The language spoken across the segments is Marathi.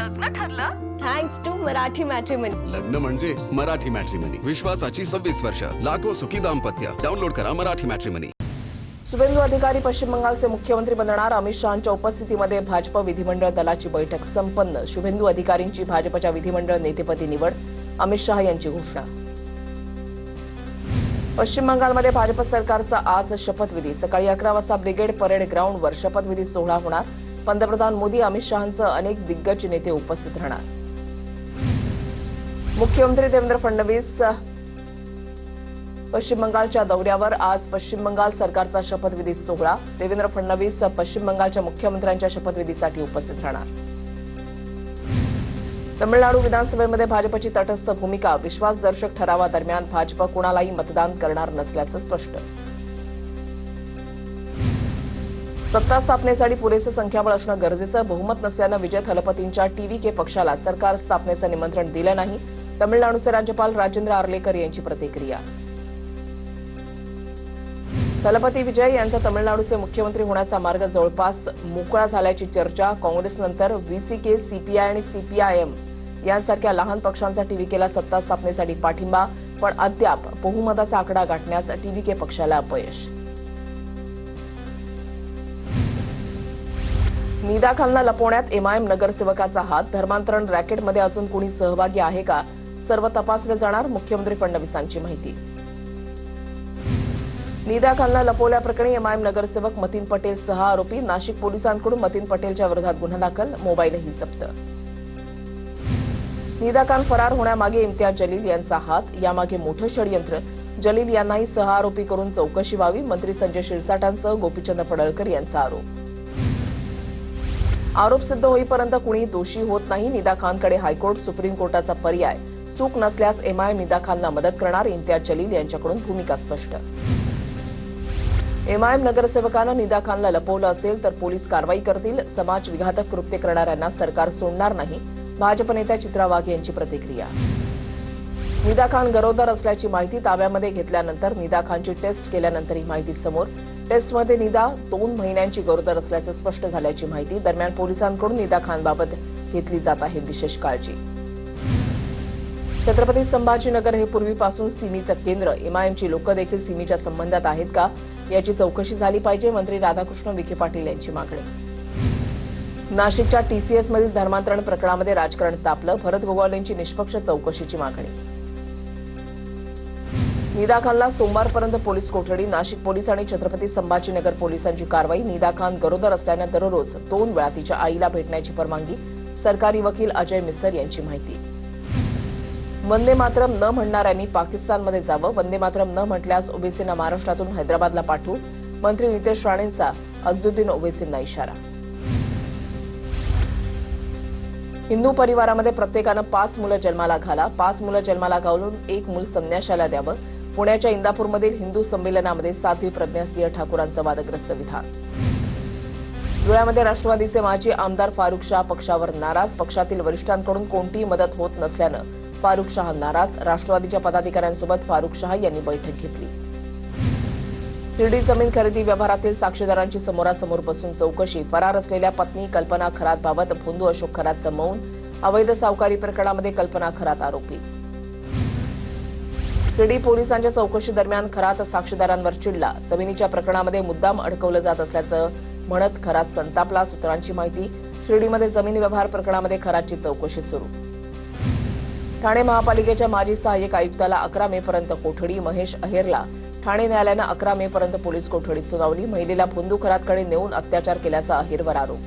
लग्न ठरलं? Thanks to Marathi matrimony. लग्न म्हणजे मराठी मॅट्रिमनी. विश्वासाची 26 वर्ष. लाखो सुखी दाम्पत्य. डाउनलोड करा मराठी मॅट्रिमनी. शुभेंदू अधिकारी पश्चिम बंगालचे मुख्यमंत्री बनणार. अमित शहांच्या उपस्थितीमध्ये भाजप विधिमंडळ दलाची बैठक संपन्न. शुभेंदू अधिकारींची भाजपच्या विधिमंडळ नेतेपदी निवड. अमित शहा यांची घोषणा. पश्चिम बंगालमध्ये भाजप सरकारचा आज शपथविधी. सकाळी 11 वाजता ब्रिगेड परेड ग्राउंडवर शपथविधी सोहळा होणार. पंतप्रधान मोदी, अमित शहांसह अनेक दिग्गज नेते उपस्थित राहणार. मुख्यमंत्री देवेंद्र फडणवीस पश्चिम बंगालच्या दौऱ्यावर. आज पश्चिम बंगाल सरकारचा शपथविधी सोहळा. देवेंद्र फडणवीस पश्चिम बंगालच्या मुख्यमंत्र्यांच्या शपथविधीसाठी उपस्थित राहणार. तमिळनाडू विधानसभेमध्ये भाजपची तटस्थ भूमिका. विश्वासदर्शक ठरावादरम्यान भाजप कोणालाही मतदान करणार नसल्याचं स्पष्ट. सत्ता स्थापनेसाठी पुरेसं संख्याबळ असणं गरजेचं. बहुमत नसल्यानं विजय थलपतींच्या टीव्हीके पक्षाला सरकार स्थापनेचं निमंत्रण दिलं नाही. तमिळनाडूचे राज्यपाल राजेंद्र आर्लेकर यांची प्रतिक्रिया. थलपती विजय यांचा तमिळनाडूचे मुख्यमंत्री होण्याचा मार्ग जवळपास मोकळा झाल्याची चर्चा. काँग्रेसनंतर व्हीसीके, सीपीआय आणि सीपीआयएम यांसारख्या लहान पक्षांचा टीव्हीकेला सत्ता स्थापनेसाठी पाठिंबा, पण अद्याप बहुमताचा आकडा गाठण्यास टीव्हीके पक्षाला अपयश. निदा खानला लपवण्यात एमआयएम नगरसेवकाचा हात. धर्मांतरण रॅकेटमध्ये अजून कुणी सहभागी आहे का, सर्व तपासले जाणार. मुख्यमंत्री फडणवीसांची माहिती. निदा खानला लपवल्याप्रकरणी एमआयएम नगरसेवक मतीन पटेल सह आरोपी. नाशिक पोलिसांकडून मतीन पटेलच्या विरोधात गुन्हा दाखल. मोबाईलही जप्त. निदा खान फरार होण्यामागे इम्तियाज जलील यांचा हात. यामागे मोठं षडयंत्र. जलील यांनाही सह आरोपी करून चौकशी व्हावी. मंत्री संजय शिरसाटांसह गोपीचंद पडळकर यांचा आरोप. आरोप सिद्ध होईपर्यंत कुणी दोषी होत नाही. निदा खानकडे हायकोर्ट, सुप्रीम कोर्टाचा पर्याय. चूक नसल्यास एमआयएम निदा खानला मदत करणार. इम्तियाज जलील यांच्याकडून भूमिका स्पष्ट. एमआयएम नगरसेवकानं निदा खानला लपवलं असेल तर पोलीस कारवाई करतील. समाज विघातक कृत्य करणाऱ्यांना सरकार सोडणार नाही. भाजप नेत्या चित्रा वाघ यांची प्रतिक्रिया. निदा खान गरोदर असल्याची माहिती ताब्यामध्ये घेतल्यानंतर निदा खानची टेस्ट केल्यानंतर ही माहिती समोर. टेस्टमध्ये निदा 2 महिन्यांची गरोदर असल्याचं स्पष्ट झाल्याची माहिती. दरम्यान पोलिसांकडून निदा खानबाबत घेतली जात आहे विशेष काळजी. छत्रपती संभाजीनगर हे पूर्वीपासून सिमीचं केंद्र. एमआयएमची लोक देखील सिमीच्या संबंधात आहेत का, याची चौकशी झाली पाहिजे. मंत्री राधाकृष्ण विखे पाटील यांची मागणी. नाशिकच्या टीसीएसमधील धर्मांतरण प्रकरणामध्ये राजकारण तापलं. भरत गोगावलेंची निष्पक्ष चौकशीची मागणी. निदा खानला सोमवारपर्यंत पोलीस कोठडी. नाशिक पोलीस आणि छत्रपती संभाजीनगर पोलिसांची कारवाई. निदा खान गरोदर असल्यानं दररोज 2 वेळा तिच्या आईला भेटण्याची परवानगी. सरकारी वकील अजय मिसर यांची माहिती. वंदे मातरम न म्हणणाऱ्यांनी पाकिस्तानमध्ये जावं. वंदे मातरम न म्हटल्यास ओवेसींना महाराष्ट्रातून हैदराबादला पाठवू. मंत्री नितेश राणेंचा अझदुद्दीन ओवेसींना इशारा. हिंदू परिवारामध्ये प्रत्येकानं 5 मुलं जन्माला घाला. 5 मुलं जन्माला घालून 1 मूल संन्याशाला द्यावं. पुण्याच्या इंदापूरमधील हिंदू संमेलनामध्ये साध्वी प्रज्ञा सिंह ठाकूरांचं वादग्रस्त विधान. धुळ्यामध्ये राष्ट्रवादीचे माजी आमदार फारुख शाह पक्षावर नाराज. पक्षातील वरिष्ठांकडून कोणतीही मदत होत नसल्यानं फारुख शाह नाराज. राष्ट्रवादीच्या पदाधिकाऱ्यांसोबत फारुख शाह यांनी बैठक घेतली. शिर्डी जमीन खरेदी व्यवहारातील साक्षीदारांची समोरासमोर बसून चौकशी. फरार असलेल्या पत्नी कल्पना खरातबाबत भोंदू अशोक खरातचं मौन. अवैध सावकारी प्रकरणामध्ये कल्पना खरात आरोपी. शिर्डी पोलिसांच्या चौकशी दरम्यान खरात साक्षीदारांवर चिडला. जमिनीच्या प्रकरणामध्ये मुद्दाम अडकवलं जात असल्याचं म्हणत खरात संतापला. सूत्रांची माहिती. शिर्डीमध्ये जमीन व्यवहार प्रकरणामध्ये खरातची चौकशी सुरू. ठाणे महापालिकेच्या माजी सहाय्यक आयुक्ताला 11 मेपर्यंत कोठडी. महेश अहेरला ठाणे न्यायालयानं 11 मेपर्यंत पोलीस कोठडी सुनावली. महिलेला भोंदू खरातकडे नेऊन अत्याचार केल्याचा अहेरवर आरोप.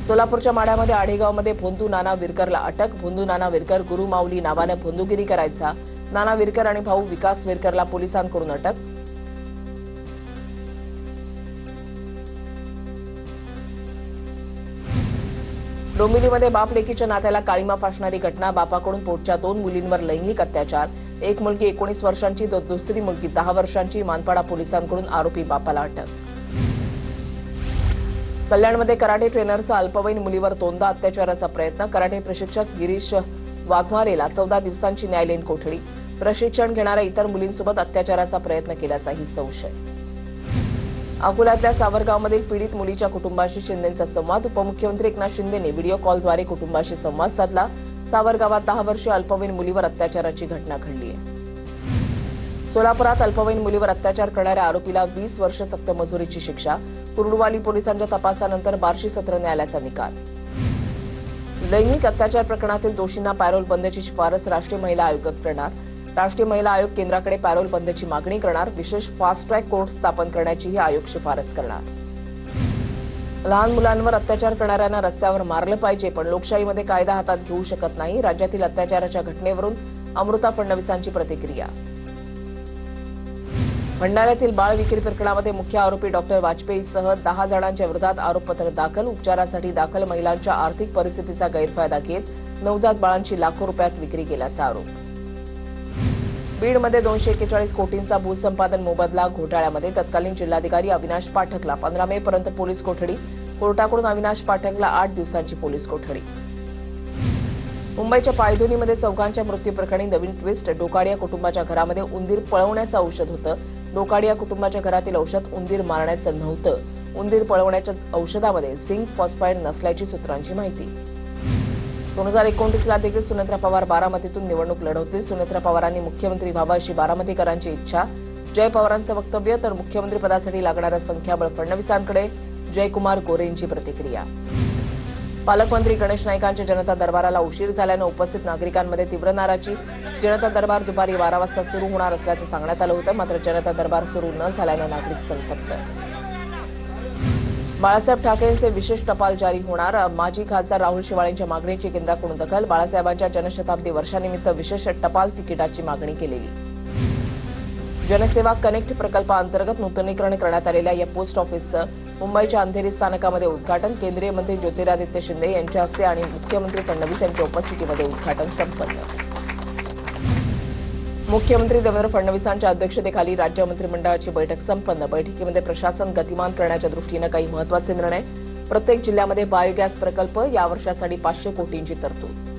सोलापूरच्या माढ्यामध्ये आढेगावमध्ये भोंदू नाना विरकरला अटक. भोंदू नाना विरकर गुरुमाऊली नावानं भोंदूगिरी करायचा. नाना विरकर आणि भाऊ विकास विरकरला पोलिसांकडून अटक. डोंबिवलीमध्ये बाप लेकीच्या नात्याला काळीमा फासणारी घटना. बापाकडून पोटच्या 2 मुलींवर लैंगिक अत्याचार. एक मुलगी 19 वर्षांची तर दुसरी मुलगी 10 वर्षांची. मानपाडा पोलिसांकडून आरोपी बापाला अटक. कल्याणमध्ये कराटे ट्रेनरचा अल्पवयीन मुलीवर 2दा अत्याचाराचा प्रयत्न. कराटे प्रशिक्षक गिरीश वाघमारेला 14 दिवसांची न्यायालयीन कोठडी. प्रशिक्षण घेणाऱ्या इतर मुलींसोबत अत्याचाराचा प्रयत्न केल्याचाही संशय. अकोल्यातल्या सावरगावमधील पीडित मुलीच्या कुटुंबाशी शिंदेंचा संवाद. उपमुख्यमंत्री एकनाथ शिंदेंनी व्हिडिओ कॉलद्वारे कुटुंबाशी संवाद साधला. सावरगावात 10 वर्षीय अल्पवयीन मुलीवर अत्याचाराची घटना घडली आहे. सोलापुरात अल्पवयीन मुलीवर अत्याचार करणाऱ्या आरोपीला 20 वर्ष सक्त मजुरीची शिक्षा. कुर्डुवाली पोलिसांच्या तपासानंतर बार्शी सत्र न्यायालयाचा निकाल. लैंगिक अत्याचार प्रकरणातील दोषींना पॅरोल बंदची शिफारस राष्ट्रीय महिला आयोग करणार. राष्ट्रीय महिला आयोग केंद्राकडे पॅरोल बंदची मागणी करणार. विशेष फास्ट ट्रॅक कोर्ट स्थापन करण्याचीही आयोग शिफारस करणार. लहान मुलांवर अत्याचार करणाऱ्यांना रस्त्यावर मारलं पाहिजे, पण लोकशाहीमध्ये कायदा हातात घेऊ शकत नाही. राज्यातील अत्याचाराच्या घटनेवरून अमृता फडणवीसांची प्रतिक्रिया. भंडाऱ्यातील बाळ विक्री प्रकरणामध्ये मुख्य आरोपी डॉक्टर वाजपेयीसह 10 जणांच्या विरोधात आरोपपत्र दाखल. उपचारासाठी दाखल महिलांच्या आर्थिक परिस्थितीचा गैरफायदा घेत नवजात बाळांची लाखो रुपयात विक्री केल्याचा आरोप. बीडमध्ये 241 कोटींचा भूसंपादन मोबदला घोटाळ्यामध्ये तत्कालीन जिल्हाधिकारी अविनाश पाठकला 15 मे पर्यंत पोलीस कोठडी. कोर्टाकडून अविनाश पाठकला 8 दिवसांची पोलीस कोठडी. मुंबईच्या पायधुनीमध्ये चौघांच्या मृत्यूप्रकरणी नवीन ट्विस्ट. डोकाडिया कुटुंबाच्या घरामध्ये उंदीर पळवण्याचं औषध होतं. डोकाडिया कुटुंबाच्या घरातील औषध उंदीर मारण्याचं नव्हतं. उंदीर पळवण्याच्या औषधामध्ये झिंक फॉस्फाईड नसल्याची सूत्रांची माहिती. 2029ला देखील सुनेत्रा पवार बारामतीतून निवडणूक लढवतील. सुनेत्रा पवारांनी मुख्यमंत्री व्हावं अशी बारामतीकरांची इच्छा. जय पवारांचं वक्तव्य. तर मुख्यमंत्रीपदासाठी लागणारं संख्याबळ फडणवीसांकडे. जयकुमार गोरेंची प्रतिक्रिया. पालकमंत्री गणेश नाईकांच्या जनता दरबाराला उशीर झाल्यानं उपस्थित नागरिकांमध्ये तीव्र नाराजी. जनता दरबार दुपारी 12 वाजता सुरू होणार असल्याचं सांगण्यात आलं होतं, मात्र जनता दरबार सुरू न झाल्यानं नागरिक संतप्त. बाळासाहेब ठाकरेंचे विशेष टपाल जारी होणार. माजी खासदार राहुल शेवाळेंच्या मागणीची केंद्राकडून दखल. बाळासाहेबांच्या जनशताब्दी वर्षानिमित्त विशेष टपाल तिकिटाची मागणी केलेली. जनसेवा कनेक्ट प्रकल्पाअंतर्गत नूतनीकरण करण्यात आलेल्या या पोस्ट ऑफिसचं मुंबईच्या अंधेरी स्थानकामध्ये उद्घाटन. केंद्रीय मंत्री ज्योतिरादित्य शिंदे यांच्या हस्ते आणि मुख्यमंत्री फडणवीस यांच्या उपस्थितीमध्ये उद्घाटन संपन्न. मुख्यमंत्री देवेंद्र फडणवीसांच्या अध्यक्षतेखाली राज्य मंत्रिमंडळाची बैठक संपन्न. बैठकीमध्ये प्रशासन गतिमान करण्याच्या दृष्टीनं काही महत्त्वाचे निर्णय. प्रत्येक जिल्ह्यामध्ये बायोगॅस प्रकल्प. या वर्षासाठी 500 कोटींची तरतूद.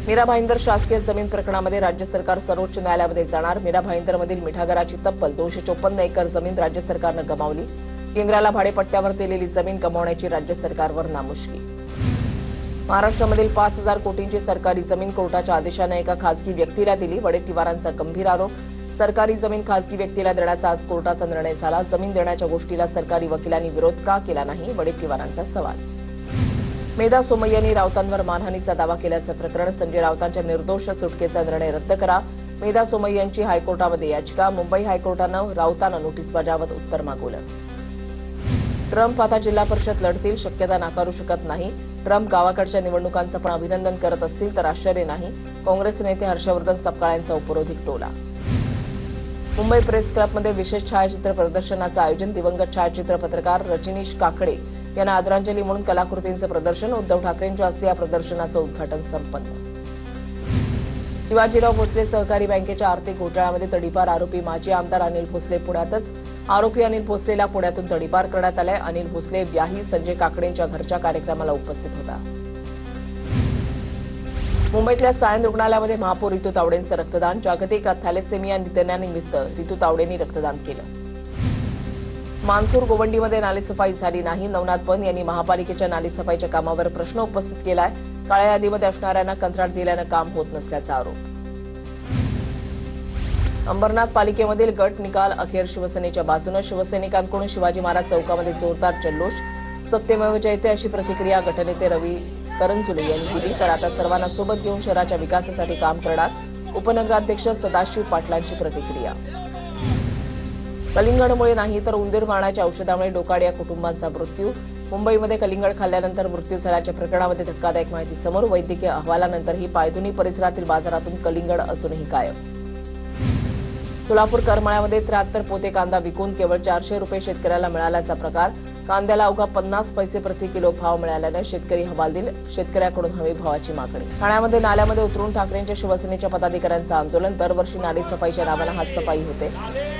मीरा भाईंदर शासकीय जमीन प्रकरणामध्ये राज्य सरकार सर्वोच्च न्यायालयामध्ये जाणार. मीरा भाईंदरमधील मिठागराची तब्बल 254 एकर जमीन राज्य सरकारनं गमावली. केंद्राला भाडेपट्ट्यावर दिलेली जमीन गमावण्याची राज्य सरकारवर नामुष्की. महाराष्ट्रामधील 5000 कोटींची सरकारी जमीन कोर्टाच्या आदेशानं एका खासगी व्यक्तीला दिली. वडेट्टीवारांचा गंभीर आरोप. सरकारी जमीन खासगी व्यक्तीला देण्याचा आज कोर्टाचा निर्णय झाला. जमीन देण्याच्या गोष्टीला सरकारी वकिलांनी विरोध का केला नाही, वडेट्टीवारांचा सवाल. मेधा सोमय्यांनी राऊतांवर मारहाणीचा दावा केल्याचं प्रकरण. संजय राऊतांच्या निर्दोष सुटकेचा निर्णय रद्द करा. मेधा सोमय्यांची हायकोर्टामध्ये याचिका. मुंबई हायकोर्टानं राऊतांना नोटीस बजावत उत्तर मागवलं. ट्रम्प आता जिल्हा परिषद लढतील, शक्यता नाकारू शकत नाही. ट्रम्प गावाकडच्या निवडणुकांचं पण अभिनंदन करत असतील तर आश्चर्य नाही. काँग्रेस नेते हर्षवर्धन सपकाळ यांचा उपरोधिक टोला. मुंबई प्रेस क्लबमध्ये विशेष छायाचित्र प्रदर्शनाचं आयोजन. दिवंगत छायाचित्र पत्रकार रजनीश काकडे यांना आदरांजली म्हणून कलाकृतींचं प्रदर्शन. उद्धव ठाकरेंच्या हस्ते या प्रदर्शनाचं उद्घाटन संपन्न. शिवाजीराव भोसले सहकारी बँकेच्या आर्थिक घोटाळ्यामध्ये तडीपार. आरोपी माजी आमदार अनिल भोसले पुण्यातच. आरोपी अनिल भोसलेला पुण्यातून तडीपार करण्यात आलाय. अनिल भोसले व्याही संजय काकडेंच्या घरच्या कार्यक्रमाला उपस्थित होता. मुंबईतल्या सायन रुग्णालयामध्ये महापौर रितू तावडेंचं रक्तदान. जागतिक थॅलेसेमिया दिनानिमित्त रितू तावडेंनी रक्तदान केलं. मानपूर गोवंडीमध्ये नालेसफाई झाली नाही. नवनाथ बन यांनी महापालिकेच्या नालेसफाईच्या कामावर प्रश्न उपस्थित केलाय. काळ्या यादीमध्ये असणाऱ्यांना कंत्राट दिल्यानं काम होत नसल्याचा आरोप. अंबरनाथ पालिकेमधील गट निकाल अखेर शिवसेनेच्या बाजूनं. शिवसैनिकांकडून शिवाजी महाराज चौकामध्ये जोरदार जल्लोष. सत्यमेव जयते अशी प्रतिक्रिया गटनेते रवी करंजुले यांनी दिली. तर आता सर्वांना सोबत घेऊन शहराच्या विकासासाठी काम करणार. उपनगराध्यक्ष सदाशिव पाटलांची प्रतिक्रिया. कलिंगडमुळे नाही तर उंदीर मारण्याच्या औषधामुळे डोकाडिया कुटुंबांचा मृत्यू. मुंबईमध्ये कलिंगड खाल्ल्यानंतर मृत्यू झाल्याच्या प्रकरणामध्ये धक्कादायक माहिती समोर. वैद्यकीय अहवालानंतरही पायधुनी परिसरातील बाजारातून कलिंगड अजूनही गायब. सोलापूर करमाळ्यामध्ये 73 पोते कांदा विकून केवळ 400 रुपये शेतकऱ्याला मिळाल्याचा प्रकार. कांद्याला अवघा 50 पैसे प्रति किलो भाव मिळाल्यानं शेतकरी हवालदिल. शेतकऱ्याकडून हमी भावाची मागणी. ठाण्यामध्ये नाल्यामध्ये उतरून ठाकरेंच्या शिवसेनेच्या पदाधिकाऱ्यांचं आंदोलन. दरवर्षी नालेसफाईच्या नावानं हातसफाई होते.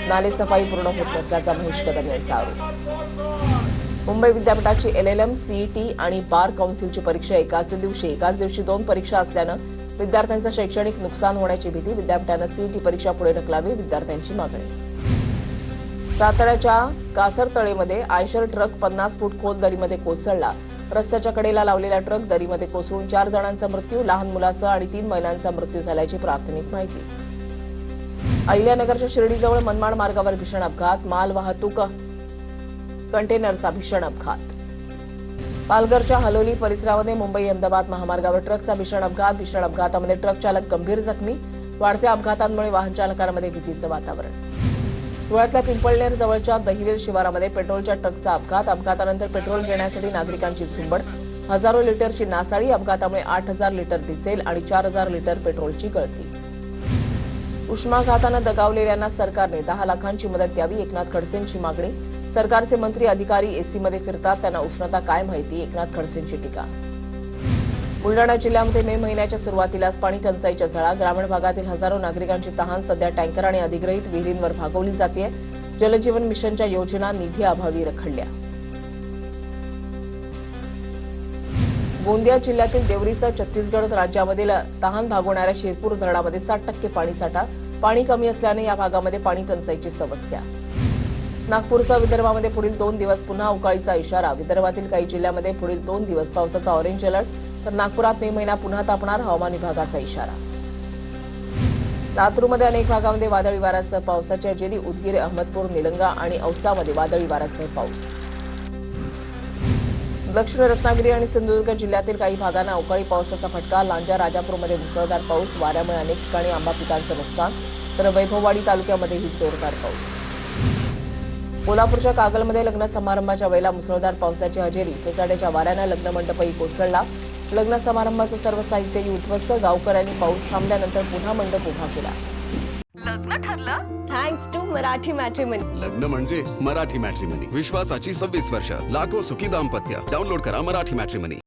नालेसफाई पूर्ण होत नसल्याचा महेश कदम यांचा आरोप. मुंबई विद्यापीठाची LLM, CET आणि बार काउन्सिलची परीक्षा एकाच दिवशी 2 परीक्षा असल्यानं विद्यार्थ्यांचं शैक्षणिक नुकसान होण्याची भीती. विद्यापीठानं CET परीक्षा पुढे ढकलावी, विद्यार्थ्यांची मागणी. साताऱ्याच्या कासरतळेमध्ये आयशर ट्रक 50 फूट खोल दरीमध्ये कोसळला. रस्त्याच्या कडेला लावलेला ट्रक दरीमध्ये कोसळून 4 जणांचा मृत्यू, लहान मुलासह आणि 3 महिलांचा मृत्यू झाल्याची प्राथमिक माहिती. अहिल्यानगरच्या शिर्डीजवळ मनमाड मार्गावर भीषण अपघात, माल वाहतूक कंटेनरचा भीषण अपघात. पालघरच्या हलोली परिसरामध्ये मुंबई अहमदाबाद महामार्गावर ट्रकचा भीषण अपघातामध्ये ट्रक चालक गंभीर जखमी. वाढत्या अपघातांमुळे वाहन चालकांमध्ये भीतीचं वातावरण. धुळ्यातल्या पिंपळनेर जवळच्या दहिवेल शिवारामध्ये पेट्रोलच्या ट्रकचा अपघातानंतर पेट्रोल घेण्यासाठी नागरिकांची झुंबड. हजारो लिटरची नासाडी. अपघातामुळे 8,000 लिटर डिझेल आणि 4,000 लिटर पेट्रोलची गळती. उष्माघातानं दगावलेल्यांना सरकारने 10 लाखांची मदत द्यावी, एकनाथ खडसेंची मागणी. सरकारचे मंत्री अधिकारी एसीमध्ये फिरतात, त्यांना उष्णता काय माहिती, एकनाथ खडसेंची टीका. बुलडाणा जिल्ह्यामध्ये मे महिन्याच्या सुरुवातीलाच पाणी टंचाईच्या झळा. ग्रामीण भागातील हजारो नागरिकांची तहान सध्या टँकर आणि अधिग्रहित विहिरींवर भागवली जाते. जलजीवन मिशनच्या योजना निधीअभावी रखडल्या. गोंदिया जिल्ह्यातील देवरीसह छत्तीसगड राज्यामधील तहान भागवणाऱ्या शिरपूर धरणामध्ये 60% पाणीसाठा. पाणी कमी असल्याने या भागामध्ये पाणी टंचाईची समस्या. नागपूरसह विदर्भामध्ये पुढील 2 दिवस पुन्हा अवकाळीचा इशारा. विदर्भातील काही जिल्ह्यांमध्ये पुढील 2 दिवस पावसाचा ऑरेंज अलर्ट, तर नागपुरात मे महिना पुन्हा तापणार, हवामान विभागाचा इशारा. लातूरमध्ये अनेक भागामध्ये वादळी वाऱ्यासह पावसाची हजेरी. उदगीर, अहमदपूर, निलंगा आणि औसामध्ये वादळी वाऱ्यासह पाऊस. दक्षिण रत्नागिरी आणि सिंधुदुर्ग जिल्ह्यातील काही भागांना अवकाळी पावसाचा फटका. लांजा, राजापूरमध्ये मुसळधार पाऊस. वाऱ्यामुळे अनेक ठिकाणी आंबा पिकांचं नुकसान, तर वैभववाडी तालुक्यामध्येही जोरदार पाऊस. कोल्हापूरच्या कागलमध्ये लग्न समारंभाच्या वेळेला मुसळधार पावसाची हजेरी. सोसाट्याच्या वाऱ्यानं लग्न मंडपही कोसळला. लग्न समारंभाचं सर्व साहित्यही उद्ध्वस्त. गावकऱ्यांनी पाऊस थांबल्यानंतर पुन्हा मंडप उभा केला. लग्न ठरलं थँक्स टू मराठी मॅट्रिमनी. लग्न म्हणजे मराठी मॅट्रिमनी. विश्वासाची 26 वर्ष. लाखो सुखी दाम्पत्य. डाउनलोड करा मराठी मॅट्रिमनी.